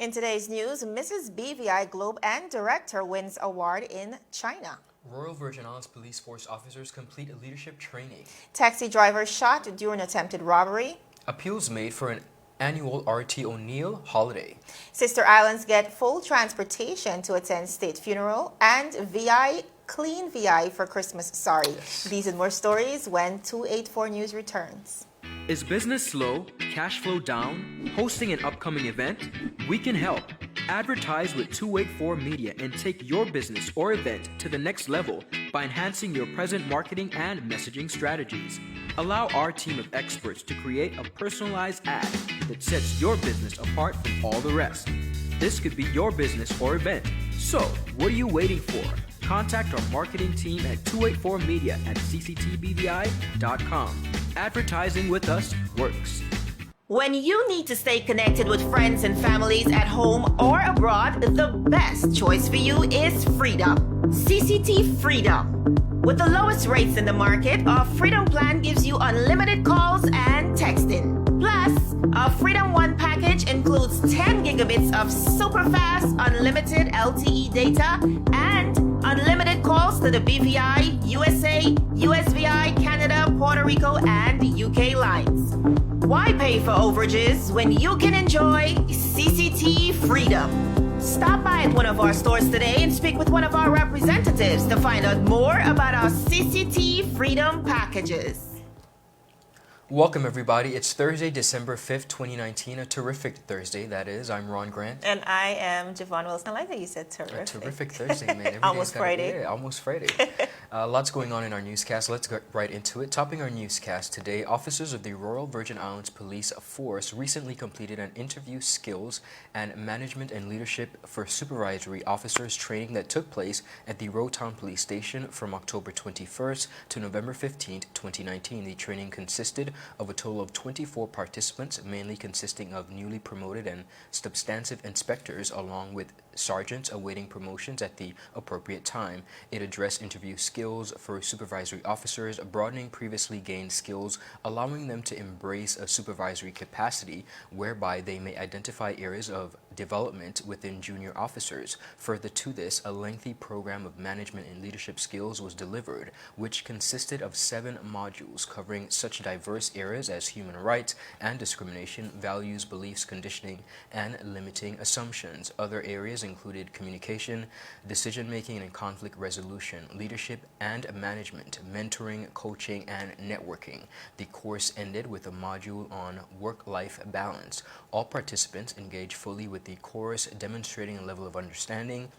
In today's news, Mrs. BVI Globe and Director wins award in China. Royal Virgin Islands Police Force officers complete leadership training. Taxi driver shot during attempted robbery. Appeals made for an annual R.T. O'Neill holiday. Sister islands get full transportation to attend state funeral, and VI clean VI for Christmas. Yes. These and more stories when 284 News returns. Is business slow? Cash flow down? Hosting an upcoming event? We can help. Advertise with 284 Media and take your business or event to the next level by enhancing your present marketing and messaging strategies. Allow our team of experts to create a personalized ad that sets your business apart from all the rest. This could be your business or event. So, what are you waiting for? Contact our marketing team at 284media at cctbvi.com. Advertising with us works. When you need to stay connected with friends and families at home or abroad, the best choice for you is Freedom. CCT Freedom. With the lowest rates in the market, our Freedom plan gives you unlimited calls and texting. Plus, our Freedom One package includes 10 gigabits of super fast, unlimited LTE data and unlimited calls to the BVI, USA, USVI, Canada, Puerto Rico, and UK lines. Why pay for overages when you can enjoy CCT Freedom? Stop by at one of our stores today and speak with one of our representatives to find out more about our CCT Freedom packages. Welcome everybody. It's Thursday, December 5th, 2019. A terrific Thursday, that is. I'm Ron Grant. And I am Javon Wilson. I like that you said terrific. A terrific Thursday, man. Every Almost Friday. Yeah, almost Friday. Lots going on in our newscast. Let's get right into it. Topping our newscast today, officers of the Royal Virgin Islands Police Force recently completed an interview skills and management and leadership for supervisory officers training that took place at the Roe Town Police Station from October 21st to November 15th, 2019. The training consisted of a total of 24 participants, mainly consisting of newly promoted and substantive inspectors, along with sergeants awaiting promotions at the appropriate time. It addressed interview skills for supervisory officers, broadening previously gained skills, allowing them to embrace a supervisory capacity whereby they may identify areas of development within junior officers. Further to this, a lengthy program of management and leadership skills was delivered, which consisted of 7 modules covering such diverse areas as human rights and discrimination, values, beliefs, conditioning, and limiting assumptions. Other areas included communication, decision-making and conflict resolution, leadership and management, mentoring, coaching, and networking. The course ended with a module on work-life balance. All participants engaged fully with the course, demonstrating a level of understanding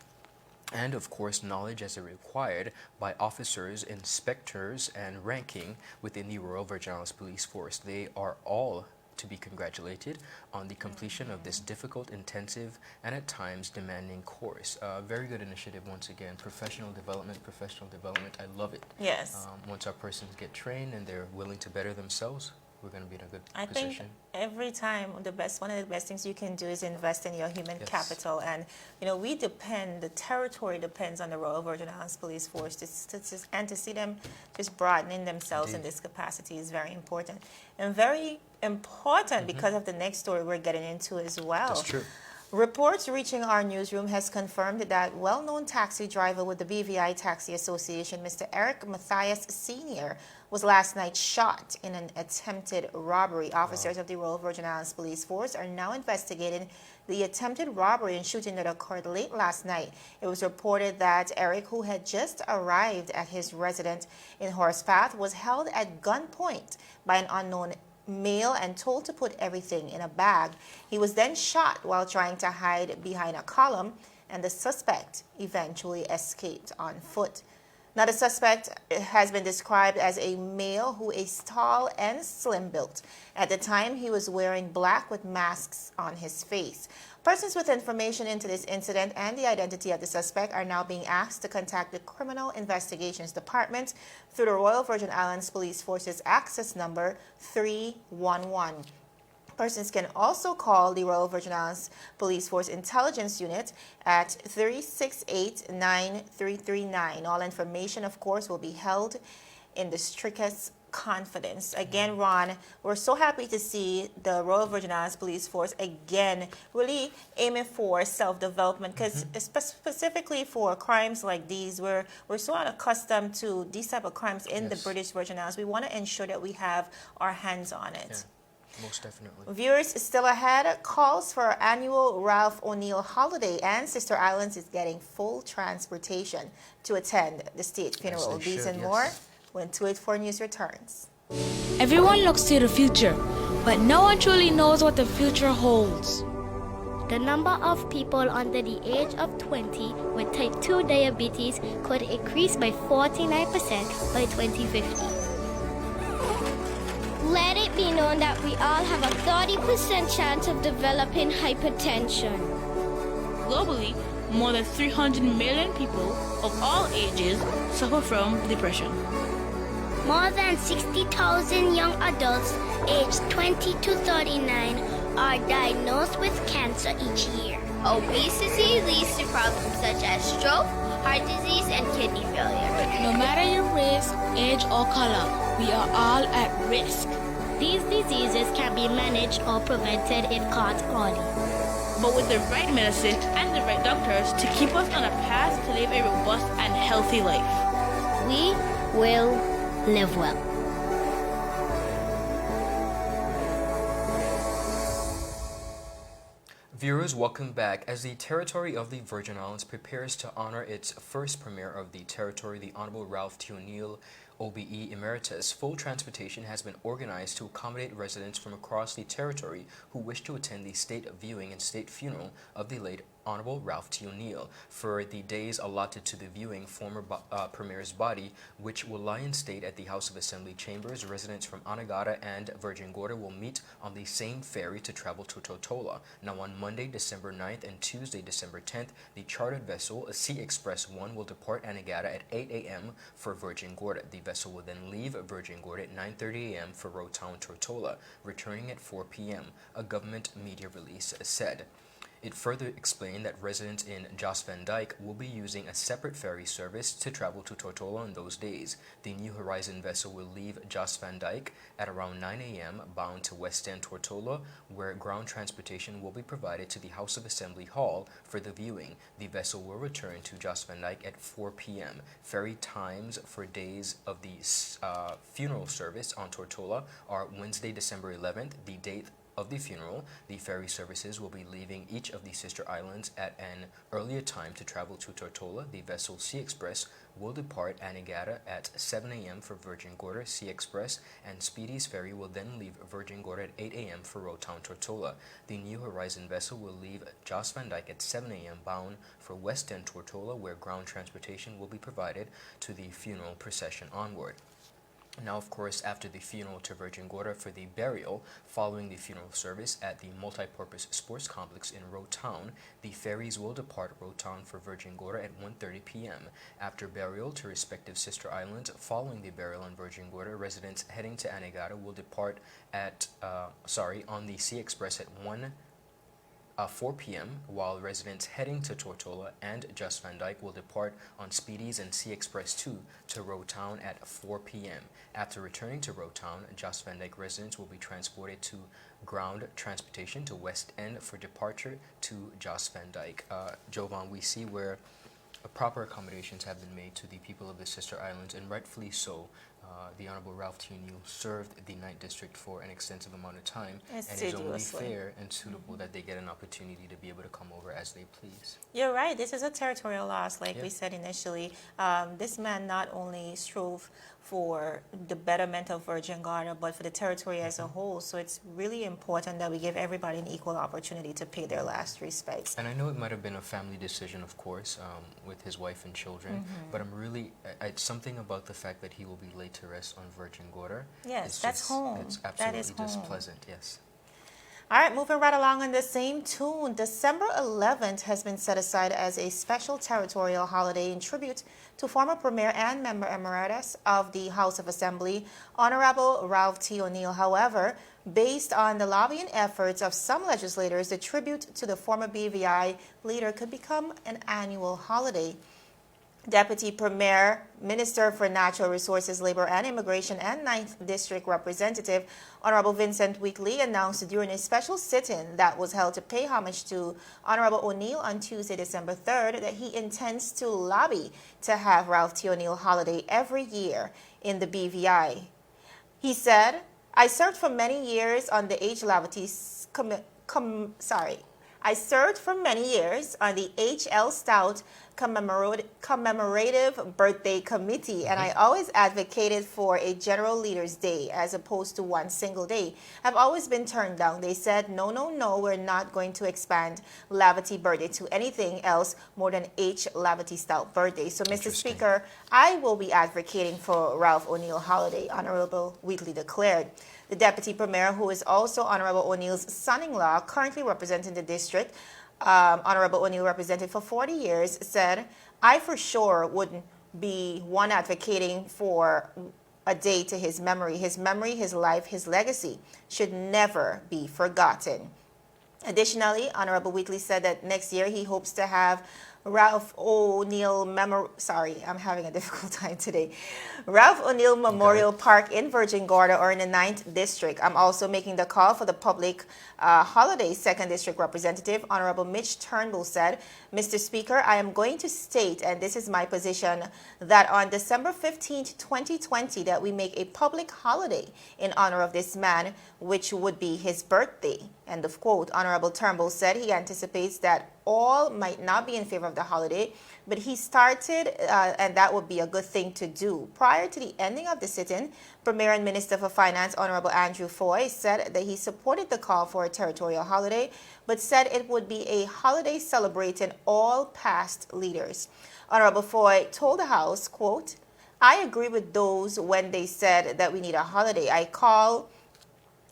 and, of course, knowledge as required by officers, inspectors, and ranking within the Royal Virgin Islands Police Force. They are all to be congratulated on the completion of this difficult, intensive, and at times demanding course. Very good initiative once again. Professional development. I love it. Yes. Once our persons get trained and they're willing to better themselves, we're going to be in a good I position. think every time one of the best things you can do is invest in your human Yes. capital. And, you know, the territory depends on the Royal Virgin Islands Police Force. And to see them just broadening themselves in this capacity is very important. And very important because of the next story we're getting into as well. That's true. Reports reaching our newsroom has confirmed that well-known taxi driver with the BVI Taxi Association, Mr. Eric Matthias Sr., was last night shot in an attempted robbery. Officers of the Royal Virgin Islands Police Force are now investigating the attempted robbery and shooting that occurred late last night. It was reported that Eric, who had just arrived at his residence in Horsepath, was held at gunpoint by an unknown male and told to put everything in a bag. He was then shot while trying to hide behind a column, and the suspect eventually escaped on foot. Now, the suspect has been described as a male who is tall and slim-built. At the time, he was wearing black with masks on his face. Persons with information into this incident and the identity of the suspect are now being asked to contact the Criminal Investigations Department through the Royal Virgin Islands Police Force's access number 311. Persons can also call the Royal Virgin Islands Police Force Intelligence Unit at 368-9339. All information, of course, will be held in the strictest confidence. Again, Ron, we're so happy to see the Royal Virgin Islands Police Force again really aiming for self-development, because specifically for crimes like these, we're so unaccustomed to these type of crimes in the British Virgin Islands. We want to ensure that we have our hands on it. Yeah, most definitely. Viewers, still ahead, calls for our annual Ralph O'Neill holiday, and Sister Islands is getting full transportation to attend the state funeral. These and more when 284 News returns. Everyone looks to the future, but no one truly knows what the future holds. The number of people under the age of 20 with type 2 diabetes could increase by 49% by 2050. Let it be known that we all have a 30% chance of developing hypertension. Globally, more than 300 million people of all ages suffer from depression. More than 60,000 young adults aged 20 to 39 are diagnosed with cancer each year. Obesity leads to problems such as stroke, heart disease, and kidney failure. No matter your race, age, or color, we are all at risk. These diseases can be managed or prevented if caught early. But with the right medicine and the right doctors to keep us on a path to live a robust and healthy life, we will live well. Viewers, welcome back. As the territory of the Virgin Islands prepares to honor its first premier of the territory, the Honorable Ralph T. O'Neill, OBE Emeritus, full transportation has been organized to accommodate residents from across the territory who wish to attend the state viewing and state funeral of the late Honorable Ralph T. O'Neill. For the days allotted to the viewing, former Premier's body, which will lie in state at the House of Assembly chambers, residents from Anegada and Virgin Gorda will meet on the same ferry to travel to Tortola. Now on Monday, December 9th and Tuesday, December 10th, the chartered vessel, Sea Express 1, will depart Anegada at 8 a.m. for Virgin Gorda. The vessel will then leave Virgin Gorda at 9:30 a.m. for Road Town Tortola, returning at 4 p.m., a government media release said. It further explained that residents in Jos Van Dyke will be using a separate ferry service to travel to Tortola on those days. The New Horizon vessel will leave Jos Van Dyke at around 9 a.m. bound to West End Tortola, where ground transportation will be provided to the House of Assembly Hall for the viewing. The vessel will return to Jos Van Dyke at 4 p.m. Ferry times for days of the funeral service on Tortola are Wednesday, December 11th, the date of the funeral. The ferry services will be leaving each of the sister islands at an earlier time to travel to Tortola. The vessel Sea Express will depart Anegada at 7 a.m. for Virgin Gorda Sea Express, and Speedy's ferry will then leave Virgin Gorda at 8 a.m. for Road Town Tortola. The New Horizon vessel will leave Jos Van Dyke at 7 a.m. bound for West End Tortola, where ground transportation will be provided to the funeral procession onward. Now, of course, after the funeral to Virgin Gorda for the burial, following the funeral service at the multi-purpose sports complex in Road Town, the ferries will depart Road Town for Virgin Gorda at 1:30 p.m. After burial to respective sister islands, following the burial in Virgin Gorda, residents heading to Anegada will depart at on the Sea Express at 4 p.m., while residents heading to Tortola and Jos Van Dyke will depart on Speedies and Sea Express 2 to Road Town at 4 p.m. After returning to Road Town, Jos Van Dyke residents will be transported to ground transportation to West End for departure to Jos Van Dyke. Jovan, we see where proper accommodations have been made to the people of the sister islands, and rightfully so. The Honorable Ralph T. O'Neill served the 9th District for an extensive amount of time, and it's only fair and suitable that they get an opportunity to be able to come over as they please. You're right. This is a territorial loss, like we said initially. This man not only strove for the betterment of Virgin Gorda, but for the territory as a whole. So it's really important that we give everybody an equal opportunity to pay their last respects. And I know it might have been a family decision, of course, with his wife and children, but it's something about the fact that he will be laid to rest on Virgin Gorda. Yes, that's home. It's absolutely that is home. just pleasant, yes. All right, moving right along on the same tune, December 11th has been set aside as a special territorial holiday in tribute to former Premier and Member Emeritus of the House of Assembly, Honorable Ralph T. O'Neill. However, based on the lobbying efforts of some legislators, the tribute to the former BVI leader could become an annual holiday. Deputy Premier, Minister for Natural Resources, Labor and Immigration, and 9th District Representative Honorable Vincent Wheatley announced during a special sit-in that was held to pay homage to Honorable O'Neill on Tuesday, December 3rd, that he intends to lobby to have Ralph T. O'Neill holiday every year in the BVI. He said, I served for many years on the I served for many years on the H.L. Stout Commemorative Birthday Committee, and I always advocated for a General Leaders Day as opposed to one single day. I've always been turned down. They said, no, we're not going to expand Lavity Birthday to anything else more than H. Lavity Stout Birthday. So, Mr. Speaker, I will be advocating for Ralph O'Neill holiday, Honorable Wheatley declared. The Deputy Premier, who is also Honorable O'Neill's son-in-law, currently representing the district, Honorable O'Neill represented for 40 years, said, I for sure wouldn't be one advocating for a day to his memory. His memory, his life, his legacy should never be forgotten. Additionally, Honorable Wheatley said that next year he hopes to have Ralph O'Neill Ralph O'Neill Memorial Park in Virgin Gorda or in the 9th District. I'm also making the call for the public holiday. 2nd District Representative Honorable Mitch Turnbull said, Mr. Speaker, I am going to state, and this is my position, that on December 15th, 2020, that we make a public holiday in honor of this man, which would be his birthday. End of quote. Honorable Turnbull said he anticipates that all might not be in favor of the holiday, but he started, and that would be a good thing to do. Prior to the ending of the sit-in, Premier and Minister for Finance, Honorable Andrew Foy, said that he supported the call for a territorial holiday, but said it would be a holiday celebrating all past leaders. Honorable Foy told the House, quote, I agree with those when they said that we need a holiday. I call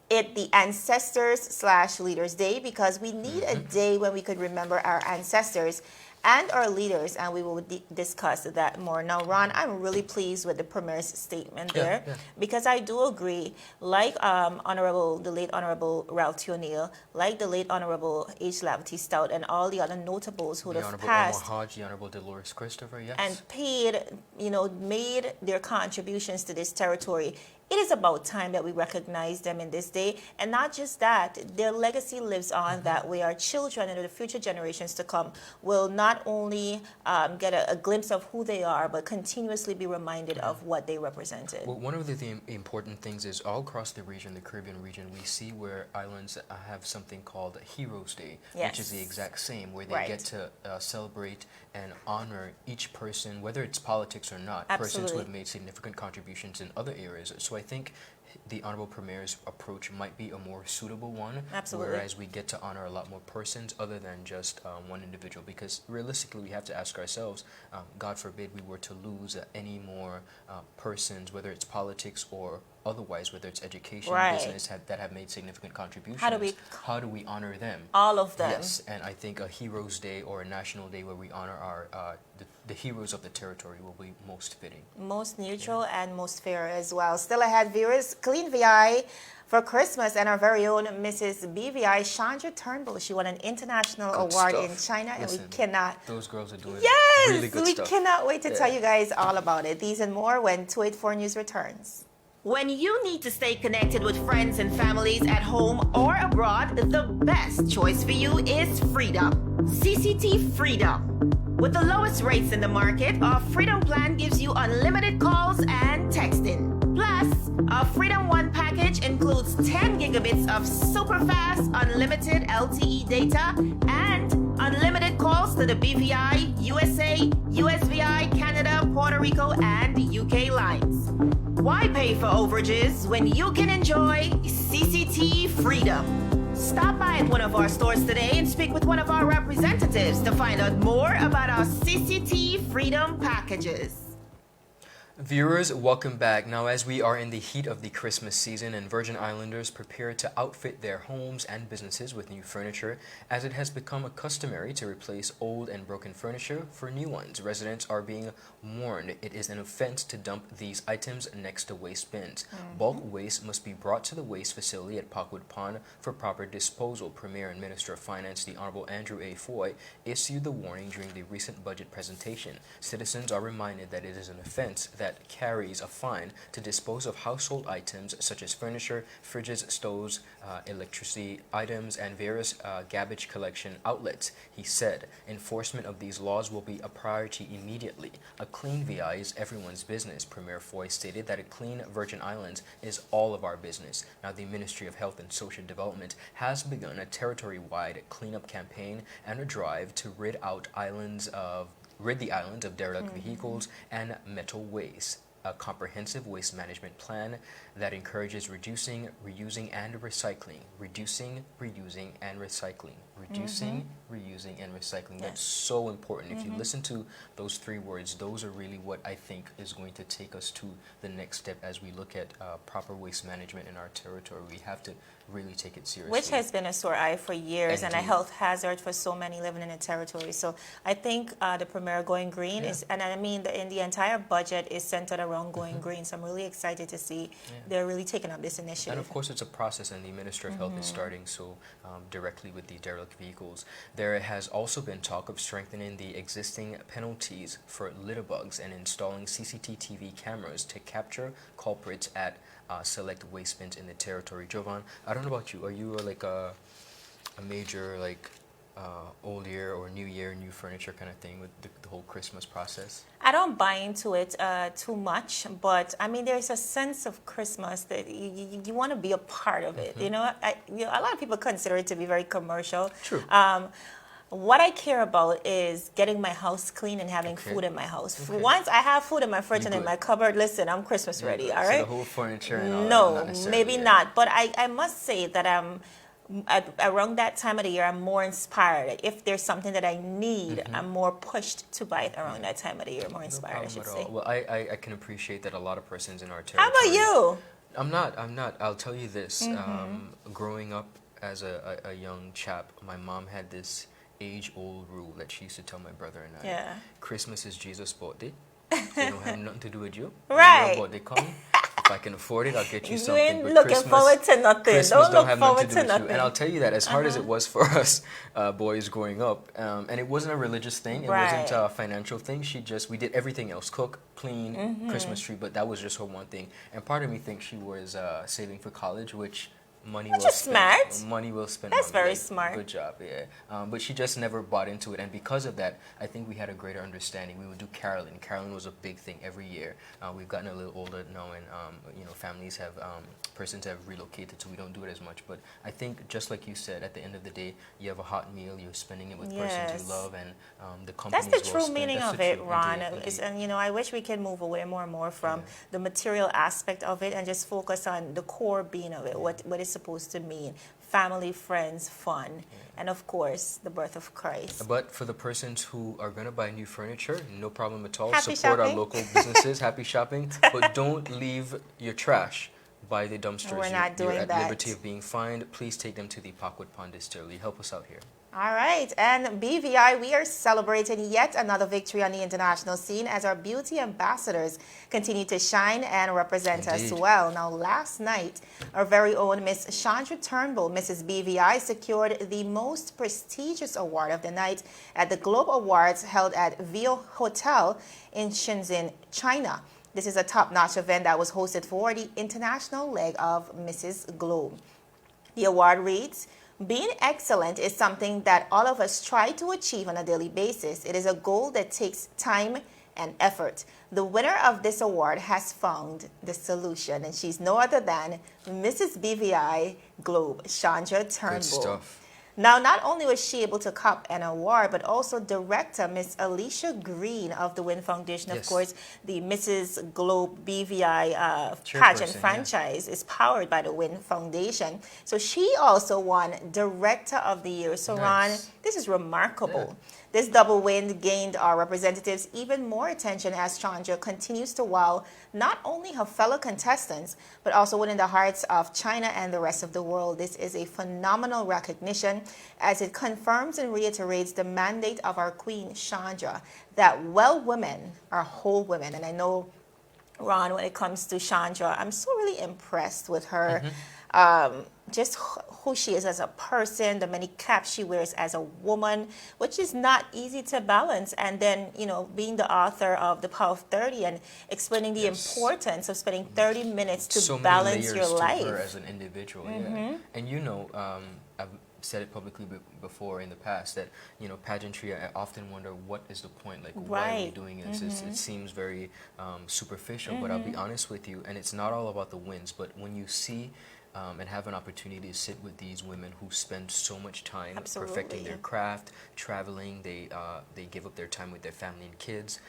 it the Ancestors/Leaders Day because we need a day when we could remember our ancestors and our leaders, and we will discuss that more. Now, Ron, I'm really pleased with the Premier's statement there because I do agree, like the late Honorable Ralph T. O'Neill, like the late Honorable H. Lavity Stout, and all the other notables who have passed, Omar Hodge, the Honorable Dolores Christopher, yes, and paid, made their contributions to this territory. It is about time that we recognize them in this day, and not just that, their legacy lives on that way. Our children and the future generations to come will not only get a glimpse of who they are, but continuously be reminded of what they represented. Well, one of the important things is all across the region, the Caribbean region, we see where islands have something called Heroes Day, which is the exact same, where they get to celebrate and honor each person, whether it's politics or not, persons who have made significant contributions in other areas. So I think the Honorable Premier's approach might be a more suitable one, whereas we get to honor a lot more persons other than just one individual, because realistically we have to ask ourselves, God forbid we were to lose any more persons, whether it's politics or otherwise, whether it's education, business, that have made significant contributions. How do we honor them? All of them. Yes, and I think a Heroes Day or a National Day where we honor our the heroes of the territory will be most fitting. Most neutral and most fair as well. Still ahead, viewers, Clean VI for Christmas, and our very own Mrs. BVI, Chandra Turnbull. She won an international award in China, and we cannot... Those girls are doing really good stuff. We cannot wait to tell you guys all about it. These and more when 284 News returns. When you need to stay connected with friends and families at home or abroad, the best choice for you is Freedom. CCT Freedom. With the lowest rates in the market, our Freedom plan gives you unlimited calls and texting. Plus, our Freedom One package includes 10 gigabits of super fast, unlimited LTE data and unlimited calls to the BVI, USA, USVI, Canada, Puerto Rico, and UK lines. Why pay for overages when you can enjoy CCT Freedom? Stop by at one of our stores today and speak with one of our representatives to find out more about our CCT Freedom packages. Viewers, welcome back. Now, as we are in the heat of the Christmas season and Virgin Islanders prepare to outfit their homes and businesses with new furniture, as it has become customary to replace old and broken furniture for new ones, residents are being warned it is an offense to dump these items next to waste bins. Bulk waste must be brought to the waste facility at Parkwood Pond for proper disposal. Premier and Minister of Finance, the Honorable Andrew A. Foy, issued the warning during the recent budget presentation. Citizens are reminded that it is an offense that carries a fine to dispose of household items such as furniture, fridges, stoves, electricity items, and various garbage collection outlets. He said enforcement of these laws will be a priority immediately. A clean VI is everyone's business. Premier Foy stated that a clean Virgin Islands is all of our business. Now, the Ministry of Health and Social Development has begun a territory-wide cleanup campaign and a drive to rid the island of derelict vehicles and metal waste. A comprehensive waste management plan that encourages reducing, reusing, and recycling. Reducing, reusing, and recycling. Reducing, reusing, and recycling. That's so important. If you listen to those three words, those are really what I think is going to take us to the next step as we look at proper waste management in our territory. We have to really take it seriously. Which has been a sore eye for years and a Indeed. health hazard for so many living in the territory. So I think the Premier going green is, and I mean in the entire budget is centered around going green. So I'm really excited to see they're really taking up this initiative. And of course, it's a process, and the Minister of Health is starting so directly with the derelict vehicles. There has also been talk of strengthening the existing penalties for litterbugs and installing CCTV cameras to capture culprits at select waste bins in the territory. Jovan, I don't know about you. Are you like a major old year or new year, new furniture kind of thing with the whole Christmas process? I don't buy into it too much, but I mean, there's a sense of Christmas that you want to be a part of it. You know, a lot of people consider it to be very commercial. True. What I care about is getting my house clean and having food in my house. Once I have food in my fridge and in my cupboard, listen, I'm Christmas ready, all right? So the whole furniture and all that, no, not necessarily, maybe not. But I must say that around that time of the year, I'm more inspired. If there's something that I need, I'm more pushed to buy it around that time of the year. More inspired, I should say. Well, I can appreciate that a lot of persons in our territory. How about you? I'm not. I'll tell you this. Growing up as a young chap, my mom had this age-old rule that she used to tell my brother and I. Yeah. Christmas is Jesus' birthday. They don't have nothing to do with you. Right. When your birthday come, if I can afford it, I'll get you You something. ain't But looking Christmas, forward to nothing. Christmas Don't have look forward nothing to do to with nothing. you. And I'll tell you that as hard as it was for us boys growing up, and it wasn't a religious thing, it wasn't a financial thing. We did everything else, cook, clean, Christmas tree, but that was just her one thing. And part of me thinks she was saving for college, which money well spent. Smart. Money well spent. That's very like, smart. Good job, yeah. But she just never bought into it, and because of that, I think we had a greater understanding. We would do caroling. Caroling was a big thing every year. We've gotten a little older now, and families have persons have relocated, so we don't do it as much. But I think, just like you said, at the end of the day, you have a hot meal. You're spending it with persons you love, and the company. That's the true meaning of it, Ron. And I wish we could move away more and more from the material aspect of it and just focus on the core being of it. What is supposed to mean: family, friends, fun, and of course the birth of Christ. But for the persons who are going to buy new furniture, no problem at all. Happy Support shopping. our local businesses. Happy shopping. But don't leave your trash by the dumpsters. We're not doing You're at that. liberty of being fined. Please take them to the Parkwood Pond Distillery. Help us out here. All right, and BVI, we are celebrating yet another victory on the international scene as our beauty ambassadors continue to shine and represent us well. Now, last night, our very own Miss Chandra Turnbull, Mrs. BVI, secured the most prestigious award of the night at the Globe Awards held at VIO Hotel in Shenzhen, China. This is a top-notch event that was hosted for the international leg of Mrs. Globe. The award reads, "Being excellent is something that all of us try to achieve on a daily basis. It is a goal that takes time and effort. The winner of this award has found the solution," and she's no other than Mrs. BVI Globe, Chandra Turnbull. Good stuff. Now, not only was she able to cop an award, but also director Miss Alicia Green of the Wynn Foundation, of course, the Mrs. Globe BVI pageant franchise is powered by the Wynn Foundation. So she also won Director of the Year. So Ron, this is remarkable. This double win gained our representatives even more attention as Chandra continues to wow not only her fellow contestants, but also winning the hearts of China and the rest of the world. This is a phenomenal recognition as it confirms and reiterates the mandate of our queen, Chandra, that well women are whole women. And I know, Ron, when it comes to Chandra, I'm so really impressed with her. Just who she is as a person, the many caps she wears as a woman, which is not easy to balance. And then, you know, being the author of The Power of 30 and explaining the importance of spending 30 minutes to so balance many your layers life. to her as an individual, yeah. And you know, I've said it publicly before in the past that, you know, pageantry, I often wonder what is the point, like why are we doing this? It seems very superficial, but I'll be honest with you, and it's not all about the wins, but when you see and have an opportunity to sit with these women who spend so much time perfecting their craft, traveling, they give up their time with their family and kids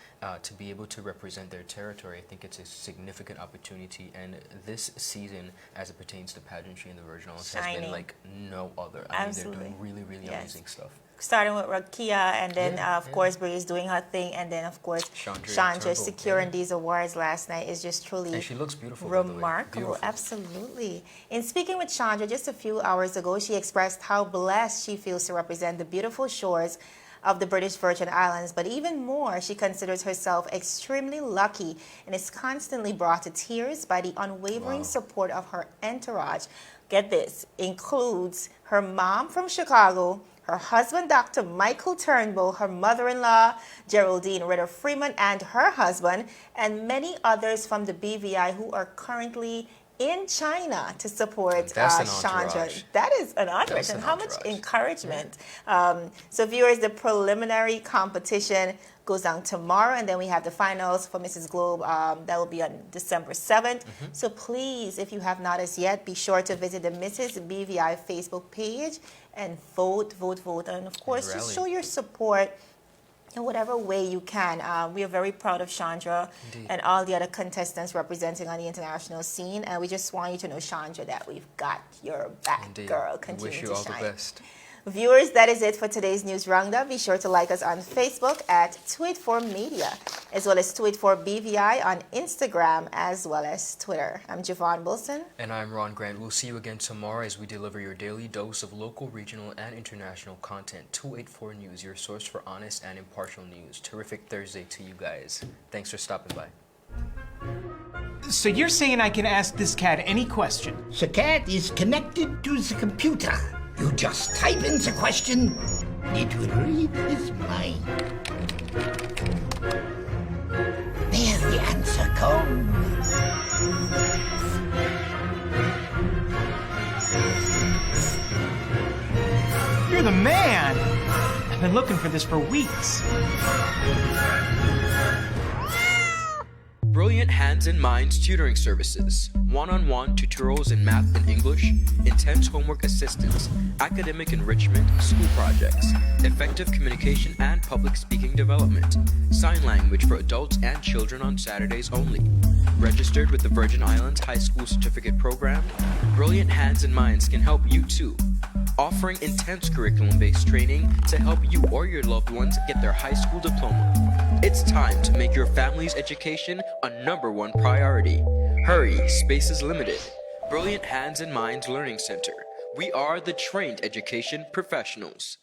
to be able to represent their territory. I think it's a significant opportunity, and this season, as it pertains to pageantry in the Virgin Islands, has been like no other. I mean, they're doing really, really amazing stuff. Starting with Rakia, and then of course Bree is doing her thing, and then of course Chandra securing these awards last night is just truly and she looks beautiful, remarkable. Absolutely. In speaking with Chandra just a few hours ago, she expressed how blessed she feels to represent the beautiful shores of the British Virgin Islands, but even more, she considers herself extremely lucky and is constantly brought to tears by the unwavering support of her entourage. Get this, includes her mom from Chicago, her husband, Dr. Michael Turnbull, her mother-in-law, Geraldine Ritter Freeman, and her husband, and many others from the BVI who are currently in China to support Chandra. That is an entourage, and how much encouragement. So viewers, the preliminary competition goes down tomorrow, and then we have the finals for Mrs. Globe. That will be on December 7th. So please, if you have not as yet, be sure to visit the Mrs. BVI Facebook page and vote. And of course, just show your support in whatever way you can. We are very proud of Chandra and all the other contestants representing on the international scene. And we just want you to know, Chandra, that we've got your back, girl. Continue wish you to all shine. the best. Viewers, that is it for today's News Roundup. Be sure to like us on Facebook at 284 Media, as well as 284 BVI on Instagram, as well as Twitter. I'm Javon Wilson. And I'm Ron Grant. We'll see you again tomorrow as we deliver your daily dose of local, regional, and international content. 284 News, your source for honest and impartial news. Terrific Thursday to you guys. Thanks for stopping by. So you're saying I can ask this cat any question? The cat is connected to the computer. You just type in the question, it will read his mind. There the answer comes. You're the man! I've been looking for this for weeks. Brilliant Hands and Minds tutoring services, one-on-one tutorials in math and English, intense homework assistance, academic enrichment, school projects, effective communication and public speaking development, sign language for adults and children on Saturdays only. Registered with the Virgin Islands High School Certificate Program, Brilliant Hands and Minds can help you too. Offering intense curriculum-based training to help you or your loved ones get their high school diploma. It's time to make your family's education a #1 priority. Hurry, space is limited. Brilliant Hands and Minds Learning Center. We are the trained education professionals.